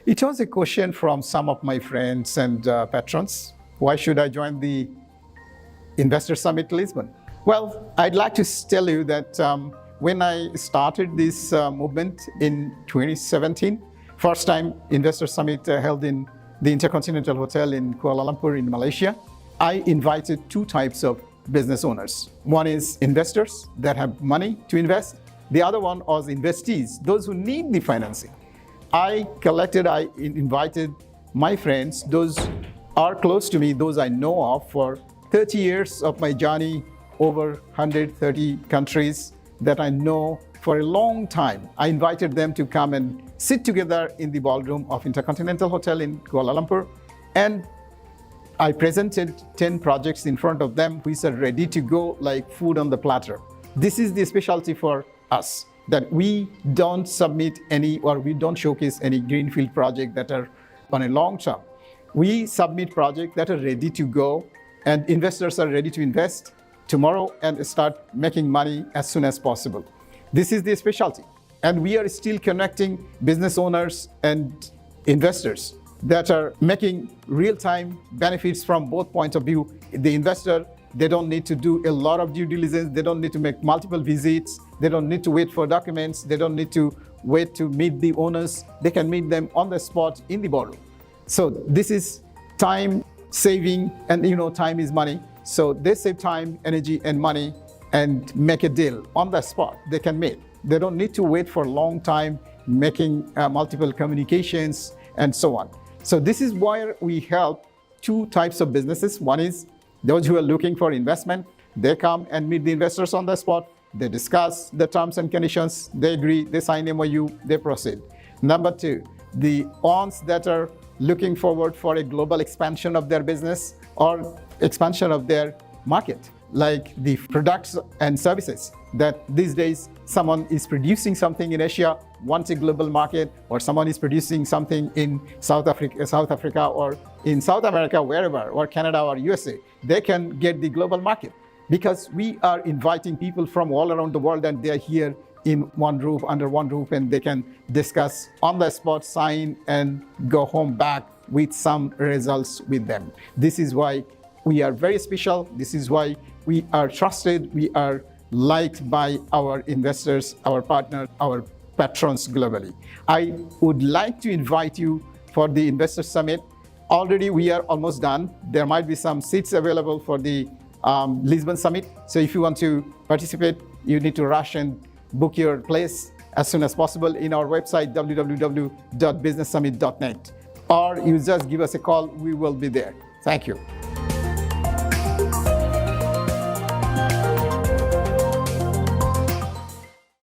It was a question from some of my friends and patrons. Why should I join the Investor Summit Lisbon? Well, I'd like to tell you that when I started this movement in 2017, first time Investor Summit held in the Intercontinental Hotel in Kuala Lumpur in Malaysia, I invited two types of business owners. One is investors that have money to invest. The other one was investees, those who need the financing. I invited my friends, those are close to me, those I know of for 30 years of my journey, over 130 countries that I know for a long time. I invited them to come and sit together in the ballroom of Intercontinental Hotel in Kuala Lumpur, and I presented 10 projects in front of them which are ready to go like food on the platter. This is the specialty for us, that we don't submit any or we don't showcase any greenfield project that are on a long term. We submit projects that are ready to go and investors are ready to invest tomorrow and start making money as soon as possible. This is the specialty. And we are still connecting business owners and investors that are making real-time benefits from both points of view. The investor, they don't need to do a lot of due diligence. They don't need to make multiple visits. They don't need to wait for documents. They don't need to wait to meet the owners. They can meet them on the spot in the ballroom. So this is time saving, and time is money. So they save time, energy, and money and make a deal on the spot. They can meet. They don't need to wait for a long time making multiple communications and so on. So this is where we help two types of businesses. One is those who are looking for investment. They come and meet the investors on the spot. They discuss the terms and conditions. They agree, they sign MOU, they proceed. Number two, the ones that are looking forward for a global expansion of their business or expansion of their market, like the products and services that these days someone is producing something in Asia, wants a global market, or someone is producing something in South Africa or in South America, wherever, or Canada or USA, they can get the global market because we are inviting people from all around the world and they're here in one roof, under one roof, and they can discuss on the spot, sign, and go home back with some results with them. This is why we are very special. This is why we are trusted. We are liked by our investors, our partners, our patrons globally. I would like to invite you for the Investor Summit. Already we are almost done. There might be some seats available for the Lisbon Summit. So if you want to participate, you need to rush and book your place as soon as possible in our website, www.businesssummit.net. Or you just give us a call, we will be there. Thank you.